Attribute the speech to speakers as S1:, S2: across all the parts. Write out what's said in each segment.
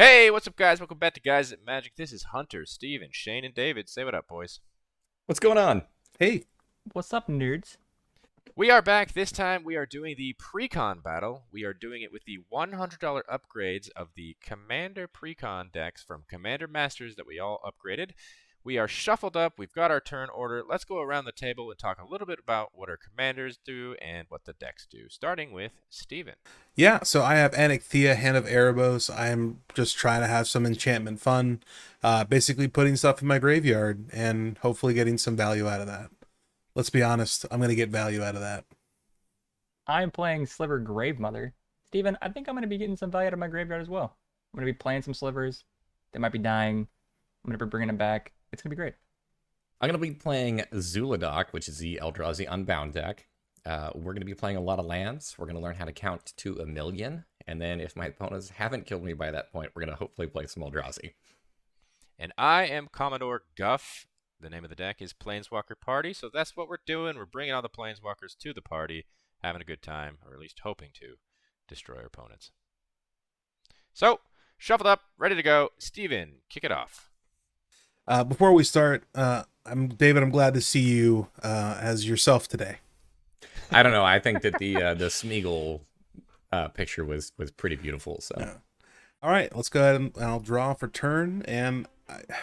S1: Hey, what's up, guys? Welcome back to Guys at Magic. This is Hunter, Steven, Shane, and David. Say what up, boys.
S2: What's going on?
S3: Hey,
S4: What's up, nerds?
S1: We are back. This time we are doing the Precon battle. We are doing it with the $100 upgrades of the Commander Precon decks from Commander Masters that we all upgraded. We are shuffled up. We've got our turn order. Let's go around the table and talk a little bit about what our commanders do and what the decks do, starting with Steven.
S3: yeah, so I have Anikthea, Hand of Erebos. I'm just trying to have some enchantment fun, basically putting stuff in my graveyard and hopefully getting some value out of that. Let's be honest, I'm going to get value out of that.
S4: I'm playing Sliver Gravemother. Steven, I think I'm going to be getting some value out of my graveyard as well. I'm going to be playing some Slivers. They might be dying. I'm going to be bringing them back. It's going to be great.
S2: I'm going to be playing Zhulodok, which is the Eldrazi Unbound deck. We're going to be playing a lot of lands. We're going to learn how to count to 1,000,000. And then if my opponents haven't killed me by that point, we're going to hopefully play some Eldrazi.
S1: And I am Commodore Guff. The name of the deck is Planeswalker Party, so that's what we're doing. We're bringing all the Planeswalkers to the party, having a good time, or at least hoping to destroy our opponents. So, shuffled up, ready to go. Steven, kick it off.
S3: Before we start, David. I'm glad to see you as yourself today.
S2: I don't know. I think that the Smeagol picture was pretty beautiful. So,
S3: Yeah. All right, let's go ahead and I'll draw for turn. And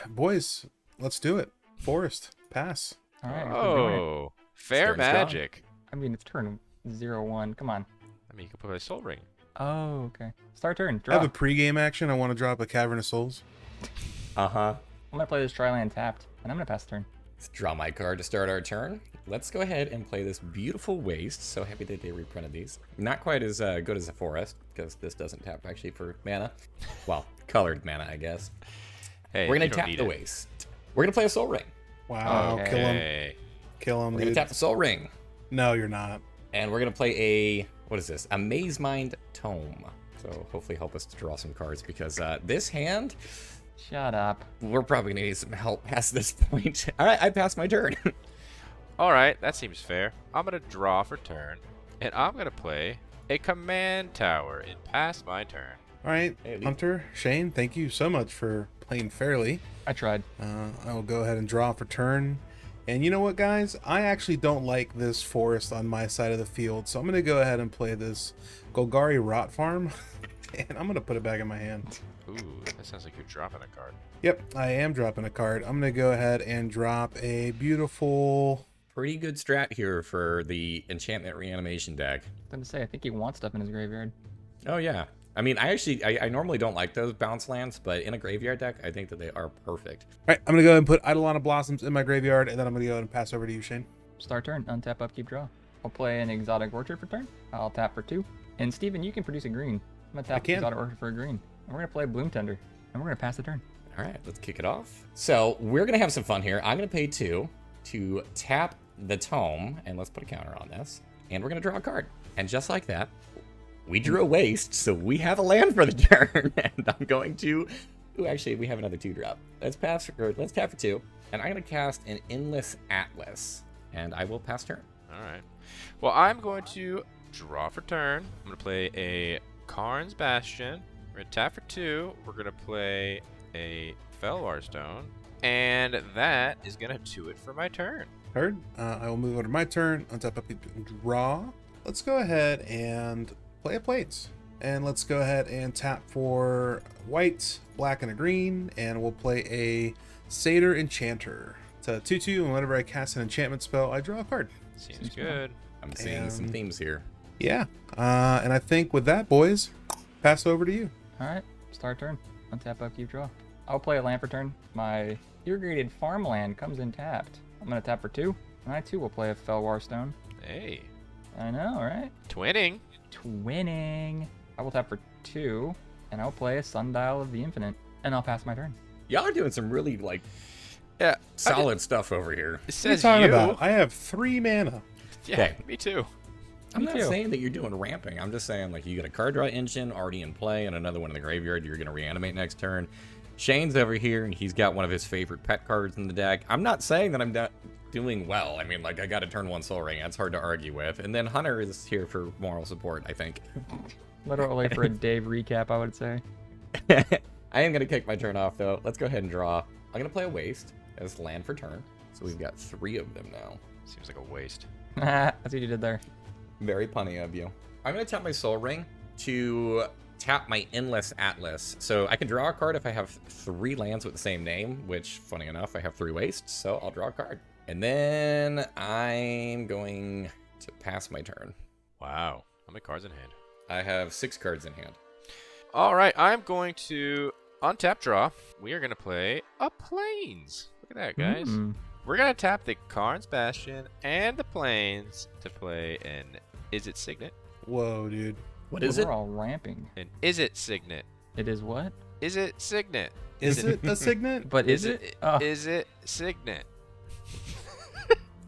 S3: boys, let's do it. Forest, pass.
S4: All right. we're doing it.
S1: Oh, fair
S2: Starting strong.
S1: magic.
S4: I mean, it's turn 0-1. Come on.
S1: I mean, you could play a Soul Ring.
S4: Oh, okay. Start turn.
S3: I
S4: Draw.
S3: have a pregame action. I want to drop a Cavern of Souls.
S2: uh-huh.
S4: I'm going to play this Triland tapped, and I'm going to pass the turn.
S2: Let's draw my card to start our turn. Let's go ahead and play this beautiful Waste. So happy that they reprinted these. Not quite as good as a Forest, because this doesn't tap actually for mana. Well, colored mana, I guess.
S1: Hey,
S2: We're
S1: you
S2: going to
S1: don't
S2: tap
S1: need
S2: the
S1: it.
S2: Waste. We're going to play a Soul Ring.
S3: Wow,
S4: Okay.
S3: kill him,
S1: Okay.
S3: kill him,
S2: We're going
S3: dude.
S2: to tap the Soul Ring.
S3: No, you're not.
S2: And we're going to play a, what is this? A Maze Mind Tome. So hopefully help us to draw some cards, because this hand,
S4: Shut up.
S2: we're probably going to need some help past this point. All right, I passed my turn.
S1: All right, that seems fair. I'm going to draw for turn, and I'm going to play a command tower and pass my turn.
S3: All right,
S2: Hey, Lee.
S3: Hunter, Shane, thank you so much for playing fairly.
S4: I tried.
S3: I will go ahead and draw for turn. And you know what, guys? I actually don't like this forest on my side of the field, so I'm going to go ahead and play this Golgari Rot Farm, and I'm going to put it back in my hand.
S1: Ooh, that sounds like you're dropping a card.
S3: Yep, I am dropping a card. I'm going to go ahead and drop a beautiful...
S2: Pretty good strat here for the Enchantment Reanimation deck.
S4: I was going to say, I think he wants stuff in his graveyard.
S2: Oh, yeah. I mean, I normally don't like those bounce lands, but in a graveyard deck, I think that they are perfect.
S3: All right, I'm going to go ahead and put Eidolon of Blossoms in my graveyard, and then I'm going to go ahead and pass over to you, Shane.
S4: Start turn. Untap, upkeep, draw. I'll play an Exotic Orchard for turn. I'll tap for 2. And Steven, you can produce a green. I'm going to tap
S3: can.
S4: Exotic Orchard for a green. And we're going to play Bloom Tender. And we're going to pass the turn.
S2: All right, let's kick it off. So we're going to have some fun here. I'm going to pay 2 to tap the Tome, and let's put a counter on this. And we're going to draw a card. And just like that, we drew a Waste, so we have a land for the turn. And I'm going to... Ooh, actually, we have another 2-drop. Let's tap for 2. And I'm going to cast an Endless Atlas. And I will pass turn.
S1: All right. Well, I'm going to draw for turn. I'm going to play a Karn's Bastion. We're going to tap for 2. We're going to play a Felwar Stone. And that is going to do it for my turn.
S3: Heard. I will move over to my turn. Untap, upkeep, and draw. Let's go ahead and play a Plates. And let's go ahead and tap for white, black, and a green. And we'll play a Satyr Enchanter. It's a 2/2, and whenever I cast an enchantment spell, I draw a card.
S1: Seems good.
S2: I'm seeing some themes here.
S3: Yeah. And I think with that, boys, pass over to you.
S4: All right. Start turn. Untap, upkeep, draw. I'll play a land for turn. My irrigated farmland comes in tapped. I'm going to tap for 2. And I, too, will play a Felwar Stone.
S1: Hey,
S4: I know, right?
S1: twinning.
S4: Twinning. I will tap for 2. And I'll play a Sundial of the Infinite. And I'll pass my turn.
S2: Y'all are doing some really, like,
S1: Yeah,
S2: solid stuff over here.
S1: It
S3: What are you
S1: says
S3: talking
S1: you.
S3: about? I have 3 mana.
S1: Yeah,
S2: Okay.
S1: me too.
S2: I'm
S4: Me
S2: not
S4: too.
S2: saying that you're doing ramping. I'm just saying, like, you got a card draw engine already in play and another one in the graveyard you're going to reanimate next turn. Shane's over here, and he's got one of his favorite pet cards in the deck. I'm not saying that I'm not doing well. I mean, like, I got a turn 1 Soul Ring. That's hard to argue with. And then Hunter is here for moral support, I think.
S4: Literally for a Dave recap, I would say.
S2: I am going to kick my turn off, though. Let's go ahead and draw. I'm going to play a waste as land for turn. So we've got 3 of them now.
S1: Seems like a waste.
S4: That's what you did there.
S2: Very punny of you. I'm going to tap my Soul Ring to tap my Endless Atlas. So I can draw a card if I have 3 lands with the same name, which, funny enough, I have 3 wastes, so I'll draw a card. And then I'm going to pass my turn.
S1: Wow. How many cards in hand?
S2: I have 6 cards in hand.
S1: All right, I'm going to untap draw. We are going to play a Plains. Look at that, guys. We're going to tap the Karn's Bastion and the Plains to play an Is It Signet.
S3: Whoa, dude.
S2: What is it?
S4: We're all ramping.
S1: An Is It Signet.
S4: It is what?
S1: Is it Signet?
S3: Is it a signet?
S4: But is it? Oh,
S1: Is it Signet?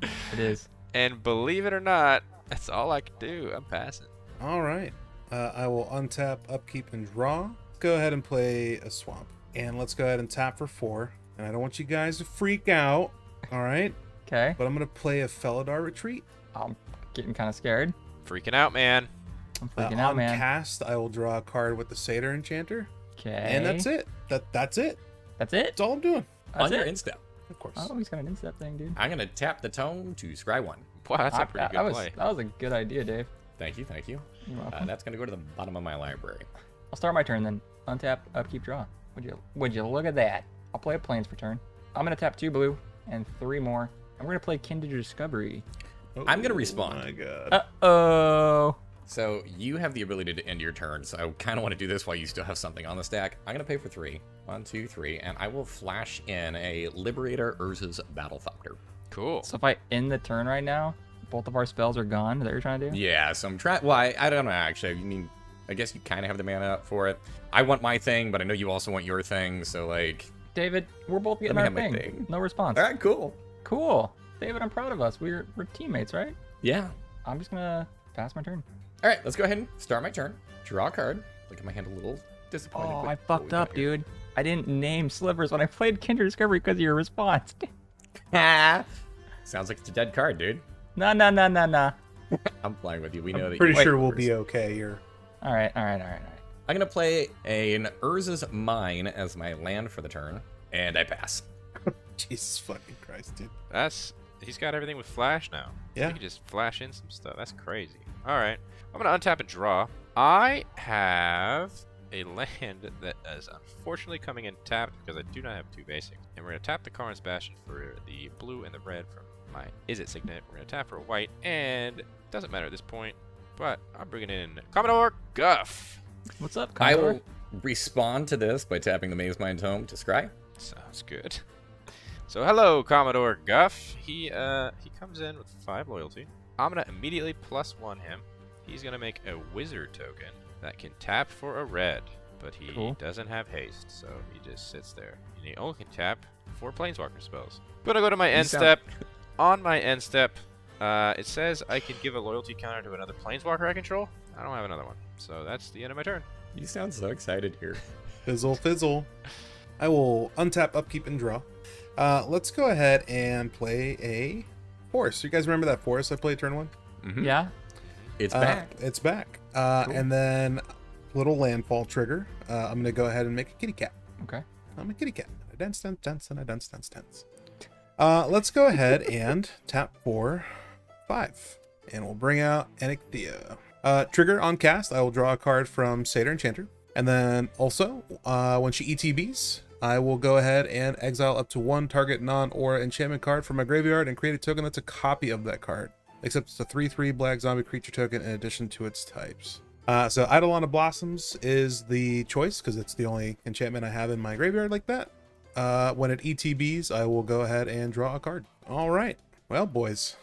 S4: it is.
S1: And believe it or not, that's all I can do. I'm passing.
S3: All right. I will untap, upkeep, and draw. Go ahead and play a swamp. And let's go ahead and tap for 4. And I don't want you guys to freak out. All right.
S4: Okay.
S3: But I'm going to play a Felidar Retreat.
S4: I'm getting kind of scared.
S1: Freaking out, man.
S4: I'm freaking out,
S3: on
S4: man.
S3: cast, I will draw a card with the Satyr Enchanter.
S4: Okay.
S3: And that's it. That's it.
S4: That's it?
S3: That's all I'm doing.
S4: That's
S2: On your
S4: it?
S2: instep.
S3: Of course.
S4: Oh, he's got an instep thing, dude.
S2: I'm going to tap the tome to scry 1.
S1: Wow, that's a pretty good
S4: was,
S1: play.
S4: that was a good idea, Dave.
S2: Thank you, thank you.
S4: You're welcome.
S2: That's going to go to the bottom of my library.
S4: I'll start my turn then. Untap, upkeep, draw. Would you look at that? I'll play a Plains for turn. I'm gonna tap 2 blue and 3 more, and we're gonna play Kindred Discovery.
S2: I'm going to respond.
S3: Oh my god.
S4: Uh-oh.
S2: So you have the ability to end your turn, so I kind of want to do this while you still have something on the stack. I'm going to pay for 3. 1, 2, 3, and I will flash in a Liberator Urza's Battlethopter.
S1: Cool.
S4: So if I end the turn right now, both of our spells are gone. Is that what you're trying to do?
S2: Yeah, so I'm trying. Well, I don't know, actually. You mean, I guess you kind of have the mana up for it. I want my thing, but I know you also want your thing, so like.
S4: David, we're both getting
S2: Let
S4: our
S2: me have my
S4: thing.
S2: thing.
S4: No response.
S2: All right, cool.
S4: Cool. David, I'm proud of us. We're teammates, right?
S2: Yeah.
S4: I'm just gonna pass my turn.
S2: All right, let's go ahead and start my turn. Draw a card. Look at my hand a little disappointed.
S4: Oh,
S2: with
S4: I
S2: what
S4: fucked
S2: we got
S4: up,
S2: here.
S4: dude. I didn't name Slivers when I played Kindred Discovery because of your response.
S2: Sounds like it's a dead card, dude.
S4: Nah.
S2: I'm playing with you. We know
S3: I'm
S2: that
S3: pretty
S2: you
S3: sure we'll be okay here.
S4: All right.
S2: I'm gonna play an Urza's Mine as my land for the turn, and I pass.
S3: Jesus fucking Christ, dude.
S1: He's got everything with flash now.
S3: Yeah.
S1: He can just flash in some stuff. That's crazy. All right. I'm going to untap and draw. I have a land that is unfortunately coming in tapped because I do not have 2 basics. And we're going to tap the Karn's Bastion for the blue and the red from my Is It Signet. We're going to tap for a white, and it doesn't matter at this point, but I'm bringing in Commodore Guff.
S4: What's up,
S2: I
S4: Commodore?
S2: will respond to this by tapping the Maze Mind Tome to scry.
S1: Sounds good. So hello, Commodore Guff. He comes in with 5 loyalty. I'm gonna immediately +1 him. He's gonna make a wizard token that can tap for a red, but he
S4: Cool.
S1: doesn't have haste, so he just sits there. And he only can tap 4 planeswalker spells. But I go to my end step. On my end step, it says I can give a loyalty counter to another planeswalker I control. I don't have another one, so that's the end of my turn.
S2: You sound so excited here.
S3: Fizzle, fizzle. I will untap, upkeep, and draw. Let's go ahead and play a forest. You guys remember that forest I played turn 1?
S2: Mm-hmm.
S4: Yeah.
S2: It's back.
S3: It's back.
S2: Cool.
S3: And then little landfall trigger. I'm going to go ahead and make a kitty cat.
S4: Okay.
S3: I'm a kitty cat. I dance, and I dance. Let's go ahead and tap for 5. And we'll bring out Anikthea. Trigger on cast, I will draw a card from Satyr Enchanter. And then also, when she ETBs, I will go ahead and exile up to 1 target non-aura enchantment card from my graveyard and create a token that's a copy of that card. Except it's a 3/3 black zombie creature token in addition to its types. So Eidolon of Blossoms is the choice because it's the only enchantment I have in my graveyard like that. When it ETBs, I will go ahead and draw a card. All right. Well, boys,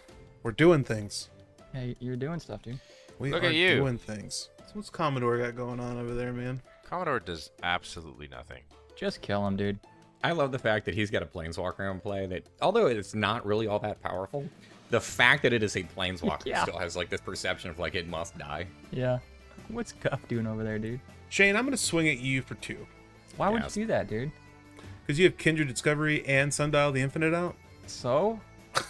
S3: we're doing things.
S4: Hey, you're doing stuff, dude.
S3: We
S1: Look
S3: are
S1: at you.
S3: doing things. So what's Commodore got going on over there, man?
S1: Commodore does absolutely nothing.
S4: Just kill him, dude.
S2: I love the fact that he's got a planeswalker in play that, although it's not really all that powerful, the fact that it is a planeswalker
S4: Yeah.
S2: still has like this perception of like it must die.
S4: Yeah. What's Guff doing over there, dude?
S3: Shane, I'm going to swing at you for 2.
S4: Why would
S2: Yes.
S4: you do that, dude?
S3: Because you have Kindred Discovery and Sundial the Infinite out.
S4: So?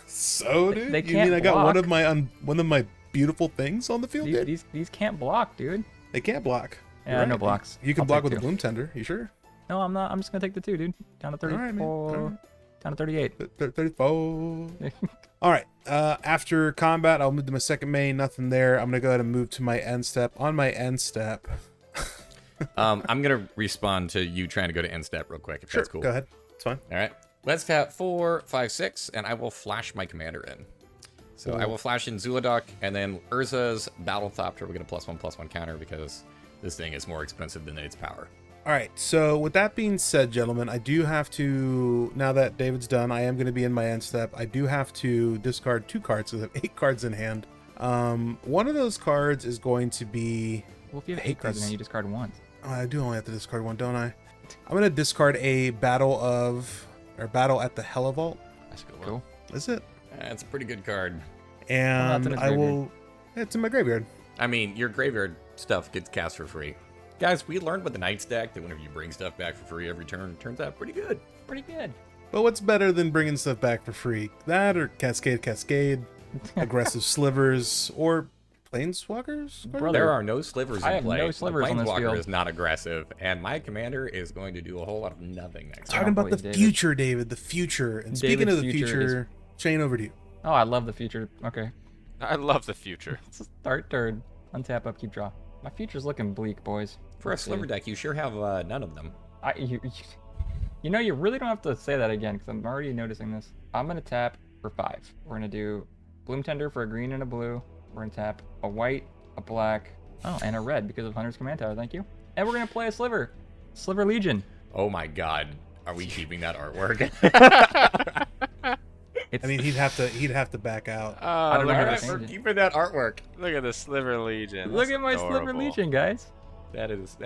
S3: So, dude,
S4: They
S3: you
S4: can't
S3: mean I got
S4: block.
S3: one of my beautiful things on the field?
S4: These can't block, dude.
S3: They can't block.
S4: Yeah,
S3: You're
S4: no
S3: right.
S4: blocks.
S3: You can
S4: I'll
S3: block
S4: take
S3: with a
S4: 2.
S3: Bloom Tender. You sure?
S4: No, I'm not. I'm just gonna take the 2, dude. Down to 34.
S3: right, man. All right.
S4: Down to 38.
S3: 34. All right. After combat, I'll move to my second main. Nothing there. I'm gonna go ahead and move to my end step. On my end step.
S2: I'm gonna respond to you trying to go to end step real quick if
S3: Sure.
S2: that's cool.
S3: Go ahead. It's fine.
S2: All right. Let's tap 4, 5, 6, and I will flash my commander in. So I will flash in Zhulodok, and then Urza's Battlethopter. We're gonna +1/+1 counter because this thing is more expensive than its power.
S3: All right. So with that being said, gentlemen, I do have to. Now that David's done, I am going to be in my end step. I do have to discard 2 cards. So I have 8 cards in hand. One of those cards is going to be.
S4: Well, if you have
S3: I hate
S4: 8 cards in
S3: these.
S4: hand, you discard once.
S3: Oh, I do only have to discard 1, don't I? I'm going to discard a Battle at the Hella Vault.
S1: That's a good one.
S4: Cool.
S3: Is it?
S2: That's a pretty good card.
S3: And
S4: in his
S3: I
S4: graveyard.
S3: will. It's in my graveyard.
S2: I mean, your graveyard stuff gets cast for free. Guys, we learned with the Knights deck that whenever you bring stuff back for free every turn, it turns out pretty good.
S4: Pretty good.
S3: But what's better than bringing stuff back for free? That or Cascade, Aggressive Slivers, or Planeswalkers?
S4: Brother.
S2: There are no slivers
S4: I
S2: in
S4: have
S2: play.
S4: no slivers
S2: the
S4: on this
S2: Planeswalker
S4: field.
S2: is not aggressive, and my commander is going to do a whole lot of nothing next
S3: Talking
S2: time.
S3: about the
S4: David.
S3: future, David, the future. And speaking
S4: David's
S3: of the
S4: future is-
S3: future, Shane, over to you.
S4: Oh, I love the future. Okay.
S1: I love the future.
S4: Start turn. Untap, upkeep, draw. My future's looking bleak, boys.
S2: For a
S4: Let's see.
S2: sliver deck, you sure have none of them.
S4: You know, you really don't have to say that again, because I'm already noticing this. I'm going to tap for 5. We're going to do Bloom Tender for a green and a blue. We're going to tap a white, a black, and a red because of Hunter's Command Tower. Thank you. And we're going to play a Sliver. Sliver Legion.
S2: Oh my god. Are we keeping that artwork?
S3: I mean, he'd have to back out.
S1: Oh,
S4: don't know
S1: look
S4: how
S1: at
S4: to
S1: this.
S4: change
S2: We're
S4: it.
S2: keeping that artwork.
S1: Look at the Sliver Legion.
S4: Look
S1: That's
S4: at my Sliver
S1: adorable.
S4: Legion, guys.
S2: That is.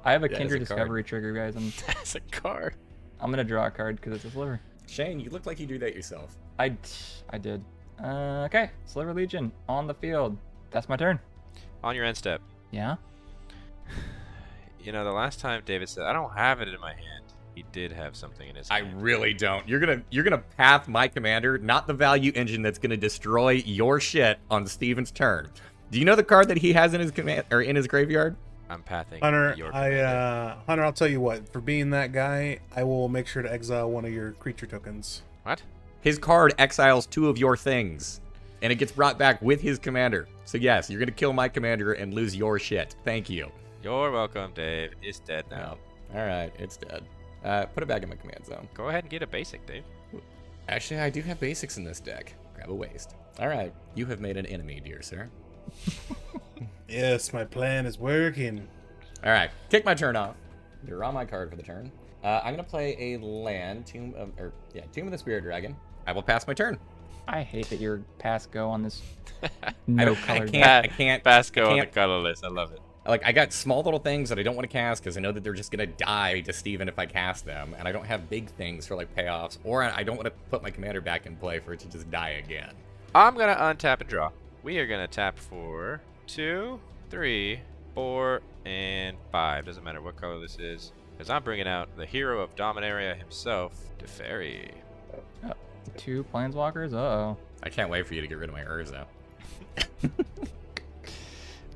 S4: I have a
S2: Yeah,
S4: Kindred
S2: it's a card.
S4: Discovery trigger, guys.
S1: That's a card.
S4: I'm going to draw a card because it's a Sliver.
S2: Shane, you look like you do that yourself.
S4: I did. Okay. Sliver Legion on the field. That's my turn.
S1: On your end step.
S4: Yeah?
S1: You know, the last time David said, I don't have it in my hand, he did have something in his
S2: I
S1: hand.
S2: really don't. You're gonna path my commander, not the value engine that's gonna destroy your shit on Steven's turn. Do you know the card that he has in his command or in his graveyard?
S1: I'm pathing
S3: Hunter,
S1: your commander.
S3: Hunter, I'll tell you what. For being that guy, I will make sure to exile one of your creature tokens.
S1: What?
S2: His card exiles 2 of your things, and it gets brought back with his commander. So yes, you're gonna kill my commander and lose your shit. Thank you.
S1: You're welcome, Dave. It's dead now.
S2: All right, it's dead. Put it back in my command zone.
S1: Go ahead and get a basic, Dave.
S2: Actually, I do have basics in this deck. Grab a waste. All right, you have made an enemy, dear sir.
S3: Yes, my plan is working.
S2: All right, kick my turn off. Draw my card for the turn. I'm gonna play a land, Tomb of the Spirit Dragon. I will pass my turn.
S4: I hate that you're pass go on this
S2: I
S4: no
S2: don't- I
S4: color.
S2: can't- I can't-
S1: Basco
S2: I
S1: on the
S2: can't-
S1: colorless. I love it.
S2: Like, I got small little things that I don't want to cast because I know that they're just gonna die to Steven if I cast them, and I don't have big things for like payoffs, or I don't want to put my commander back in play for it to just die again.
S1: I'm going to untap and draw. We are going to tap for 2, 3, 4, and 5. Doesn't matter what color this is, because I'm bringing out the hero of Dominaria himself, Teferi.
S4: 2 planeswalkers? Uh-oh.
S2: I can't wait for you to get rid of my Urza.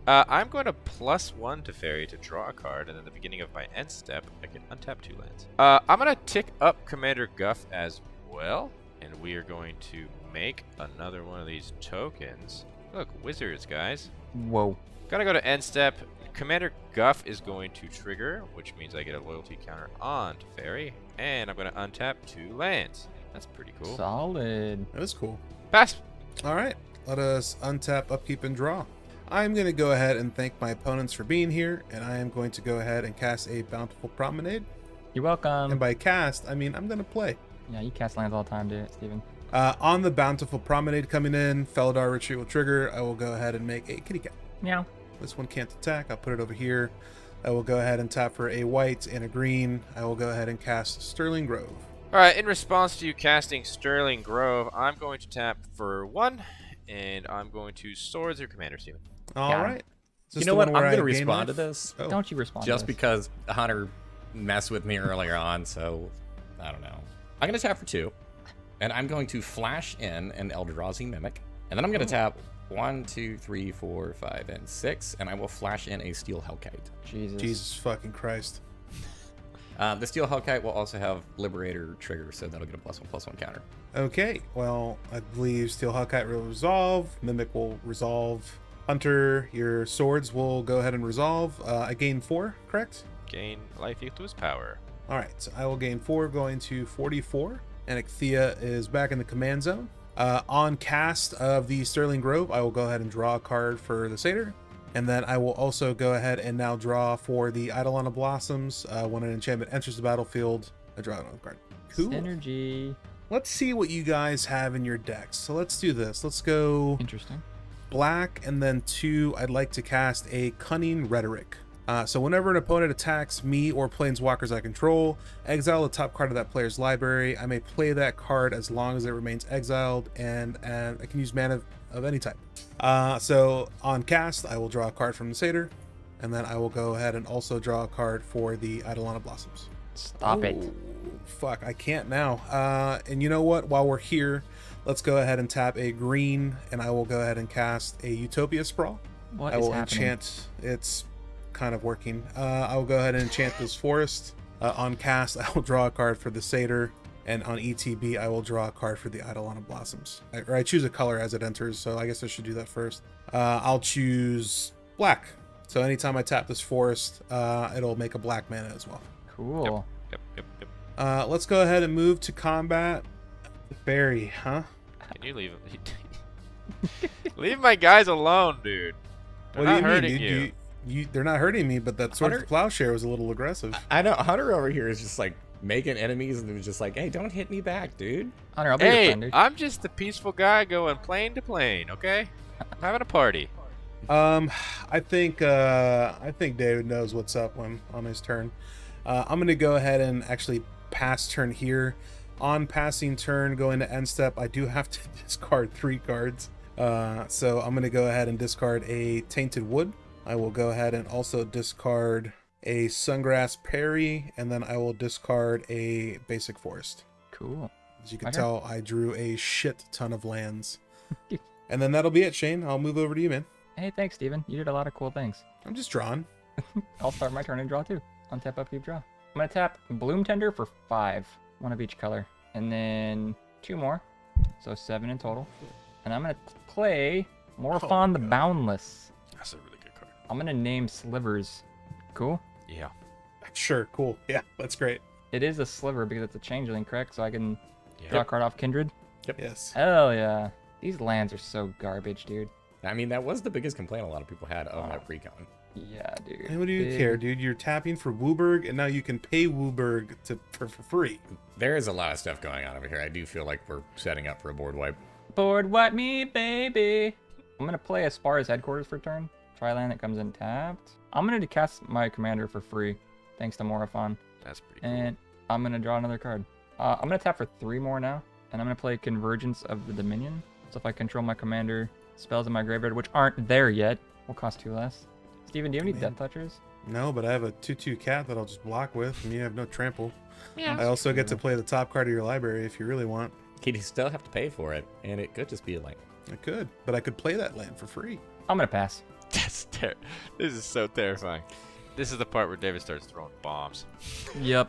S1: I'm going to +1 Teferi to draw a card, and at the beginning of my end step, I can untap 2 lands. I'm going to tick up Commander Guff as well, and we are going to make another one of these tokens. Look, wizards, guys.
S4: Whoa.
S1: Gotta go to end step. Commander Guff is going to trigger, which means I get a loyalty counter on Teferi, and I'm going to untap 2 lands. That's pretty cool.
S4: Solid.
S3: That was cool.
S1: Pass.
S3: All right, let us untap, upkeep, and draw. I'm going to go ahead and thank my opponents for being here, and I am going to go ahead and cast a Bountiful Promenade.
S4: You're welcome.
S3: And by cast, I mean I'm going to play.
S4: Yeah, you cast lands all the time, dude, Steven.
S3: On the Bountiful Promenade coming in, Felidar Retreat will trigger. I will go ahead and make a kitty cat.
S4: Meow.
S3: This one can't attack. I'll put it over here. I will go ahead and tap for a white and a green. I will go ahead and cast Sterling Grove.
S1: Alright, in response to you casting Sterling Grove, I'm going to tap for 1, and I'm going to Swords your commander, Steven.
S3: All
S4: Got him.
S3: right. Is this
S2: You know
S3: the
S2: what?
S3: one
S2: I'm
S3: where I
S2: gonna
S3: gain
S2: respond to
S3: life?
S2: this
S3: Oh.
S4: Don't you respond
S2: just
S4: to this.
S2: because Hunter messed with me earlier on. So I don't know. I'm gonna tap for 2, and I'm going to flash in an Eldrazi Mimic, and then I'm gonna tap 1, 2, 3, 4, 5, and 6, and I will flash in a Steel Hellkite.
S4: Jesus.
S3: Jesus fucking Christ.
S2: The Steel Hellkite will also have Liberator trigger, so that'll get a +1/+1 counter.
S3: Okay, well, I believe Steel Hellkite will resolve, Mimic will resolve, Hunter, your swords will go ahead and resolve. I gain 4, correct?
S1: Gain life equals power.
S3: All right, so I will gain 4, going to 44. Anikthea is back in the command zone. On cast of the Sterling Grove, I will go ahead and draw a card for the Satyr. And then I will also go ahead and now draw for the Eidolon of Blossoms. When an enchantment enters the battlefield, I draw another card. Cool.
S4: Synergy.
S3: Let's see what you guys have in your decks. So let's do this. Let's go
S4: Interesting.
S3: black, and then 2, I'd like to cast a Cunning Rhetoric. So whenever an opponent attacks me or planeswalkers I control, exile the top card of that player's library. I may play that card as long as it remains exiled, and I can use mana of any type. So on cast, I will draw a card from the Satyr, and then I will go ahead and also draw a card for the Eidolon of Blossoms.
S4: Stop it.
S3: Fuck, I can't now. And you know what? While we're here, let's go ahead and tap a green, and I will go ahead and cast a Utopia Sprawl.
S4: What
S3: I
S4: is
S3: will
S4: happening?
S3: enchant. It's kind of working. I will go ahead and enchant this forest. On cast, I will draw a card for the Satyr, and on ETB, I will draw a card for the Eidolon of Blossoms. I choose a color as it enters, so I guess I should do that first. I'll choose black. So anytime I tap this forest, it'll make a black mana as well.
S4: Cool.
S1: Yep.
S3: Let's go ahead and move to combat. Barry, huh?
S1: Can you leave him? Leave my guys alone, dude. They're
S3: What do
S1: not
S3: you mean,
S1: hurting
S3: dude? They're not hurting me, but that Sword of
S2: Hunter-
S3: Plowshare was a little aggressive.
S2: I know Hunter over here is just like making enemies and was just like, hey, don't hit me back, dude.
S4: Hunter, I'll be your
S1: Hey,
S4: friend, dude.
S1: I'm just a peaceful guy going plane to plane, okay? I'm having a party.
S3: I think David knows what's up on his turn. I'm gonna go ahead and actually pass turn here. On passing turn, going to end step, I do have to discard 3 cards. So I'm gonna go ahead and discard a Tainted Wood. I will go ahead and also discard a Sungrass Parry, and then I will discard a Basic Forest.
S4: Cool.
S3: As you can
S4: Okay.
S3: tell, I drew a shit ton of lands. And then that'll be it, Shane. I'll move over to you, man.
S4: Hey, thanks, Steven. You did a lot of cool things.
S3: I'm just drawing.
S4: I'll start my turn and draw too. Untap, upkeep, draw. I'm gonna tap Bloom Tender for 5, 1 of each color, and then 2 more, so 7 in total. And I'm gonna play Morphon the
S3: God.
S4: Boundless.
S1: That's a really good card.
S4: I'm gonna name Slivers. Cool.
S1: Yeah.
S3: Sure, cool. Yeah, that's great.
S4: It is a sliver because it's a changeling, correct? So I can draw a
S1: Yeah.
S4: card off Kindred.
S3: Yes.
S4: Hell yeah. These lands are so garbage, dude.
S2: I mean, that was the biggest complaint a lot of people had of that Precon.
S4: Yeah, dude.
S3: And what do you
S4: Big-
S3: care, dude? You're tapping for Wooburg, and now you can pay Wooburg for free.
S2: There is a lot of stuff going on over here. I do feel like we're setting up for a board wipe.
S4: Board wipe me, baby. I'm gonna play Aspara's Headquarters for turn. Try land that comes in tapped. I'm gonna cast my commander for free, thanks to Morophon.
S1: That's pretty cool.
S4: And I'm gonna draw another card. I'm gonna tap for 3 more now, and I'm gonna play Convergence of the Dominion. So if I control my commander, spells in my graveyard, which aren't there yet, will cost 2 less. Steven, do you have any
S3: Man.
S4: Death Touchers?
S3: No, but I have a 2/2 cat that I'll just block with, and you have no trample.
S1: Yeah.
S3: I also get to play the top card of your library if you really want.
S2: You'd still have to pay for it, and it could just be like,
S3: I could, but I could play that land for free.
S4: I'm gonna pass.
S1: This is so terrifying. This is the part where David starts throwing bombs.
S4: Yep.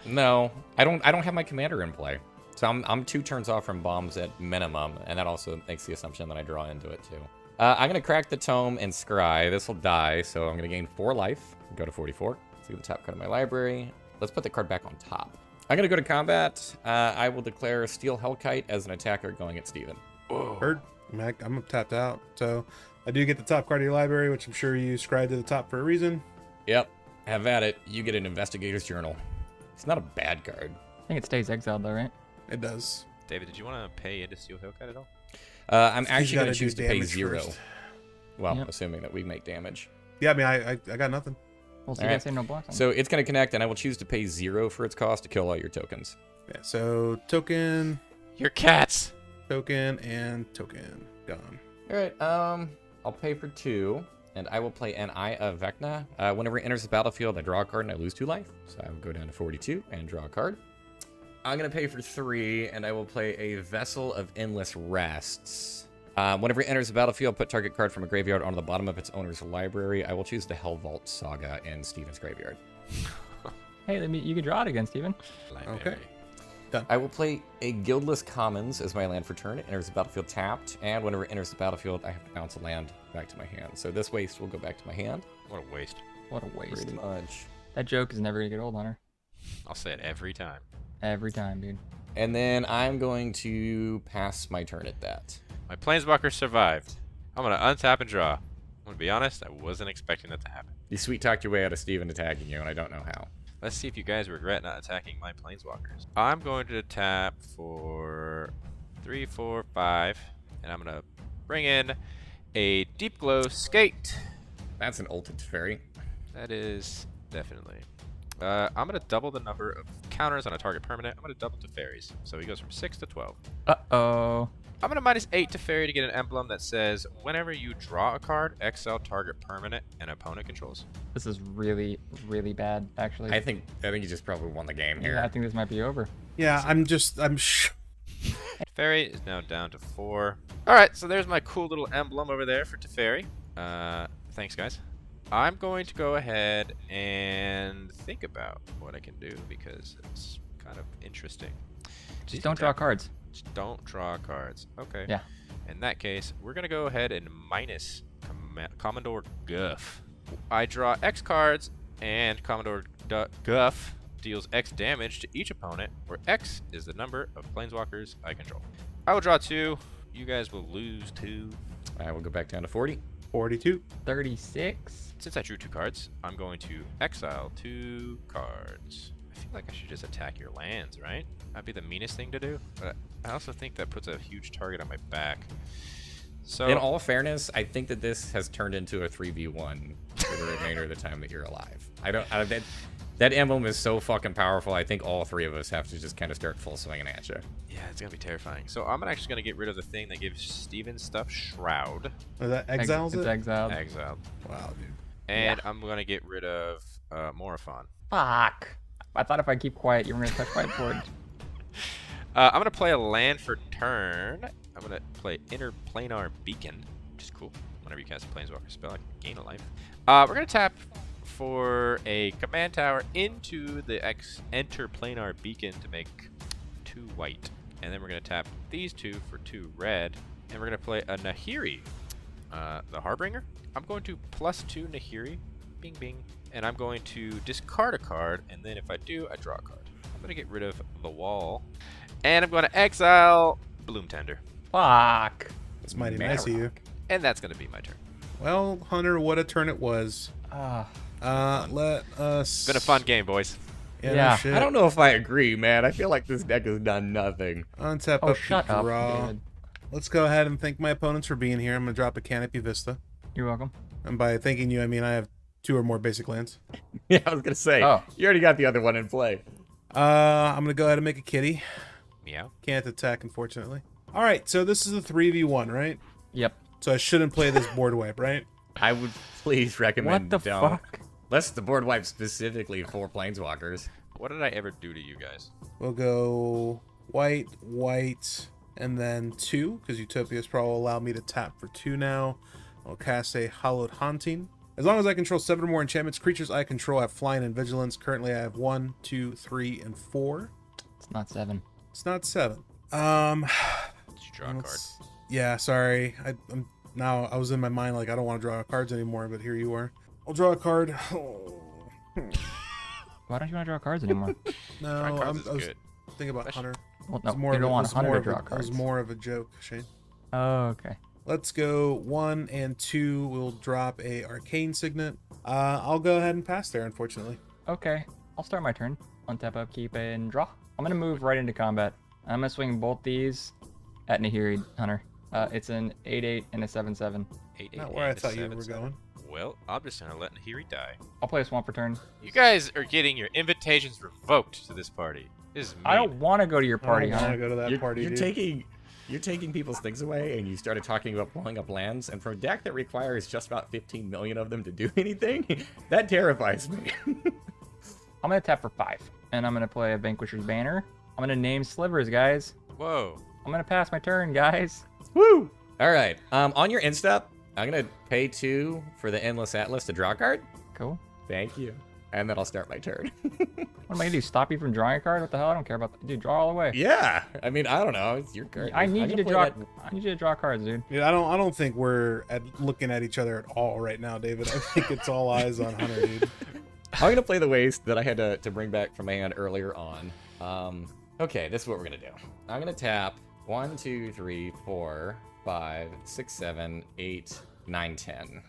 S2: no, I don't have my commander in play. So I'm 2 turns off from bombs at minimum, and that also makes the assumption that I draw into it too. I'm gonna crack the tome and scry. This will die, so I'm gonna gain 4 life. Go to 44. See the top card of my library. Let's put the card back on top. I'm gonna go to combat. I will declare Steel Hellkite as an attacker going at Steven.
S3: Heard? I'm tapped out, so I do get the top card of your library, which I'm sure you scribed to the top for a reason.
S2: Yep, have at it. You get an Investigator's Journal. It's not a bad card.
S4: I think it stays exiled though, right?
S3: It does.
S1: David, did you want to pay into Steel Hellkite at all?
S2: I'm
S3: You
S2: actually
S3: gotta
S2: gonna
S3: do
S2: choose to pay
S3: damage
S2: 0.
S3: first.
S2: Well,
S4: Yep.
S2: assuming that we make damage.
S3: Yeah, I mean, I got nothing.
S4: Well, so
S2: All
S4: you
S2: right.
S4: guys say no blocks.
S2: So it's going to connect, and I will choose to pay 0 for its cost to kill all your tokens.
S3: Yeah, so token,
S1: Your cats!
S3: and token. Gone.
S2: All right, I'll pay for 2, and I will play an Eye of Vecna. Whenever it enters the battlefield, I draw a card, and I lose 2 life. So I will go down to 42 and draw a card. I'm going to pay for 3, and I will play a Vessel of Endless Rests. Whenever it enters the battlefield, put target card from a graveyard onto the bottom of its owner's library. I will choose the Hellvault Saga in Steven's graveyard.
S4: Hey, you can draw it again, Steven.
S3: Okay.
S2: I will play a Guildless Commons as my land for turn. It enters the battlefield tapped, and whenever it enters the battlefield, I have to bounce a land back to my hand. So this waste will go back to my hand.
S1: What a waste.
S4: What a waste.
S2: Pretty much.
S4: That joke is never gonna get old, Hunter.
S1: I'll say it every time.
S4: Every time, dude.
S2: And then I'm going to pass my turn at that.
S1: My Planeswalker survived. I'm going to untap and draw. I'm going to be honest, I wasn't expecting that to happen.
S2: You sweet talked your way out of Steven attacking you, and I don't know how.
S1: Let's see if you guys regret not attacking my Planeswalkers. I'm going to tap for 3, 4, 5, and I'm going to bring in a Deep Glow Skate.
S2: That's an ulted fairy.
S1: That is definitely. I'm going to double the number of counters on a target permanent. I'm going to double to fairies. So he goes from 6 to 12.
S4: Uh-oh.
S1: I'm going to -8 to fairy to get an emblem that says, whenever you draw a card, exile target permanent and opponent controls.
S4: This is really, really bad, actually.
S2: I think you just probably won the game here.
S4: Yeah, I think this might be over.
S3: Yeah,
S1: Teferi is now down to 4. Alright, so there's my cool little emblem over there for Teferi. Thanks, guys. I'm going to go ahead and think about what I can do because it's kind of interesting.
S4: Just don't draw cards.
S1: Just don't draw cards. Okay.
S4: Yeah.
S1: In that case, we're going to go ahead and minus Commodore Guff. I draw X cards, and Commodore Guff deals X damage to each opponent, where X is the number of Planeswalkers I control. I will draw 2. You guys will lose 2.
S2: I will go back down to 40.
S3: 42.
S4: 36.
S1: Since I drew 2 cards, I'm going to exile 2 cards. I feel like I should just attack your lands, right? That'd be the meanest thing to do, but I also think that puts a huge target on my back. So,
S2: in all fairness, I think that this has turned into a 3v1 for the remainder of the time that you're alive. That emblem is so fucking powerful. I think all 3 of us have to just kind of start full swinging at you.
S1: yeah, it's gonna be terrifying. So I'm actually gonna get rid of the thing that gives Steven stuff Shroud.
S3: Oh, that exiles
S4: It's
S3: it?
S4: exiled.
S1: Exiled.
S3: Wow, dude.
S1: And I'm gonna get rid of Morophon.
S4: Fuck. I thought if I keep quiet, you were going to touch my board.
S1: I'm gonna play a land for turn. I'm gonna play Interplanar Beacon, which is cool. Whenever you cast a Planeswalker spell, I can gain a life. We're gonna tap for a command tower into the Interplanar Beacon to make 2 white. And then we're gonna tap these 2 for 2 red. And we're gonna play a Nahiri, the Harbinger. I'm going to +2 Nahiri, bing bing. And I'm going to discard a card, and then if I do, I draw a card. I'm gonna get rid of the wall. And I'm gonna exile Bloom Tender.
S4: Fuck.
S3: It's mighty nice of you.
S1: And that's gonna be my turn.
S3: Well, Hunter, what a turn it was. Let us...
S1: It's been a fun game, boys.
S3: Yeah,
S4: Yeah.
S3: no shit.
S2: I don't know if I agree, man. I feel like this deck has done nothing.
S3: Untap
S4: Oh,
S3: up
S4: shut
S3: to
S4: up,
S3: draw.
S4: David.
S3: Let's go ahead and thank my opponents for being here. I'm going to drop a Canopy Vista.
S4: You're welcome.
S3: And by thanking you, I mean I have 2 or more basic lands.
S2: Yeah, I was gonna say.
S4: Oh.
S2: You already got the other one in play.
S3: I'm going to go ahead and make a kitty.
S1: Meow.
S3: Can't attack, unfortunately. All right, so this is a 3v1, right?
S4: Yep.
S3: So I shouldn't play this board wipe, right?
S2: I would please recommend
S4: What the
S2: don't.
S4: fuck?
S2: Unless the board wipe specifically for Planeswalkers.
S1: What did I ever do to you guys?
S3: We'll go white, white, and then 2, because Utopia's Sprawl will allow me to tap for 2 now. I'll cast a Hallowed Haunting. As long as I control 7 or more enchantments, creatures I control have flying and vigilance. Currently, I have 1, 2, 3, and 4.
S4: It's not 7.
S3: It's not 7.
S1: Did you draw a card?
S3: Yeah, sorry. I was in my mind like I don't want to draw cards anymore, but here you are. I'll draw a card.
S4: Why don't you want to draw cards anymore?
S3: No,
S1: Drawing
S3: I
S1: cards
S3: was
S1: is good.
S3: thinking about
S1: Especially-
S3: Hunter.
S4: Well,
S3: It was
S4: no,
S3: more
S4: you
S3: of
S4: don't
S3: a-
S4: want
S3: it was
S4: Hunter
S3: more
S4: to
S3: of a-
S4: draw
S3: It was
S4: cards.
S3: more of a joke, Shane.
S4: Oh, okay.
S3: Let's go 1 and 2. We'll drop a Arcane Signet. I'll go ahead and pass there, unfortunately.
S4: Okay. I'll start my turn. Untap, upkeep, and draw. I'm going to move right into combat. I'm going to swing both these at Nahiri, Hunter. It's an 8/8 and a 7/7.
S1: 8, 8,
S3: Not where I
S1: 8,
S3: thought you
S1: 7,
S3: were
S1: 7.
S3: going.
S1: Well, I'm just gonna let Nahiri die.
S4: I'll play a swamp for turn.
S1: You guys are getting your invitations revoked to this party. This is mean.
S4: I don't want to go to your
S3: I
S4: party,
S3: don't want to
S4: Hunter.
S3: go to that party,
S2: you're
S3: dude.
S2: taking people's things away, and you started talking about pulling up lands, and for a deck that requires just about 15 million of them to do anything, that terrifies me.
S4: I'm going to tap for 5. And I'm going to play a Vanquisher's Banner. I'm going to name Slivers, guys.
S1: Whoa.
S4: I'm going to pass my turn, guys.
S2: Woo! All right. On your end step, I'm gonna pay 2 for the Endless Atlas to draw a card.
S4: Cool.
S2: Thank you. and then I'll start my turn.
S4: What am I gonna do? Stop you from drawing a card? What the hell? I don't care about that. Dude, draw all the way.
S2: Yeah, I mean, I don't know. It's your card.
S4: I need
S2: I'm
S4: you
S2: gonna
S4: to
S2: play
S4: draw.
S2: that-
S4: I need you to draw cards, dude.
S3: Dude, I don't think we're looking at each other at all right now, David. I think it's all eyes on Hunter, dude.
S2: I'm gonna play the waste that I had to bring back from my hand earlier on. Okay, this is what we're gonna do. I'm gonna tap 1, 2, 3, 4, 5, 6, 7, 8, 9, 10.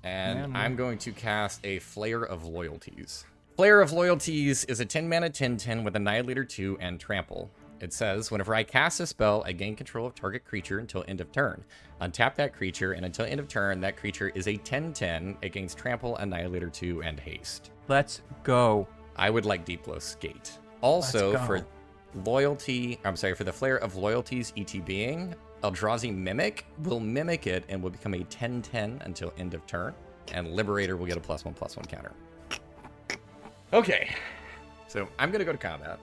S2: And I'm going to cast a Flare of Loyalties. Flare of Loyalties is a 10 mana 10/10 with Annihilator 2 and Trample. It says, whenever I cast a spell, I gain control of target creature until end of turn. Untap that creature, and until end of turn, that creature is a 10/10 against Trample, Annihilator 2, and Haste.
S4: Let's go.
S2: I would like Deep Glow Skate. Also,
S4: Let's go.
S2: for for the Flare of Loyalties ETBing, Eldrazi Mimic will mimic it and will become a 10/10 until end of turn. And Liberator will get a +1/+1 counter. Okay, so I'm going to go to combat.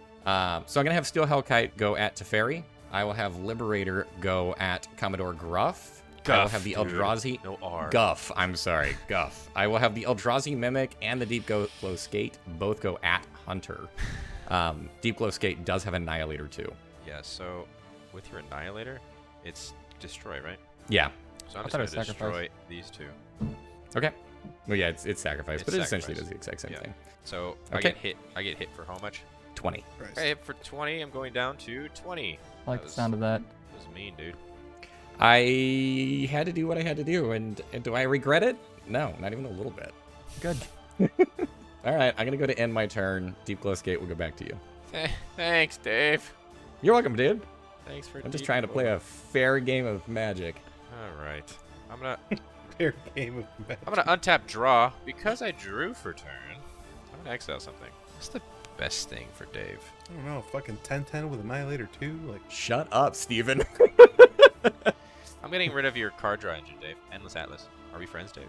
S2: So I'm going to have Steel Hellkite go at Teferi. I will have Liberator go at Commodore Gruff. I will have the Eldrazi...
S1: No R.
S2: Guff. I'm sorry, Guff. I will have the Eldrazi Mimic and the Deep Glow Skate both go at Hunter. Deep Glow Skate does have Annihilator too.
S1: Yeah, so with your Annihilator, it's destroy, right?
S2: Yeah.
S1: So I'm
S4: I thought
S1: just
S4: it
S1: going
S4: was
S1: to destroy these two.
S2: Okay. Well, yeah, it's sacrifice,
S1: It's
S2: but it essentially
S1: sacrifice.
S2: does the exact same
S1: Yeah.
S2: thing.
S1: So
S2: Okay.
S1: I get hit for how much?
S2: 20.
S3: Christ.
S1: I hit for 20. I'm going down to 20.
S4: I like
S1: That
S4: the sound of that.
S1: was mean, dude.
S2: I had to do what I had to do, and do I regret it? No, not even a little bit.
S4: Good.
S2: All right, I'm gonna go to end my turn. Deep Glow Skate will go back to you.
S1: Thanks, Dave.
S2: You're welcome, dude.
S1: Thanks for.
S2: I'm just trying to play a fair game of Magic.
S1: All right. I'm gonna
S3: Fair game of Magic.
S1: I'm gonna untap draw because I drew for turn. I'm gonna exile something. What's the best thing for Dave?
S3: I don't know, fucking 10/10 with Annihilator 2? Like,
S2: Shut up, Steven.
S1: I'm getting rid of your card draw engine, Dave. Endless Atlas. Are we friends, Dave?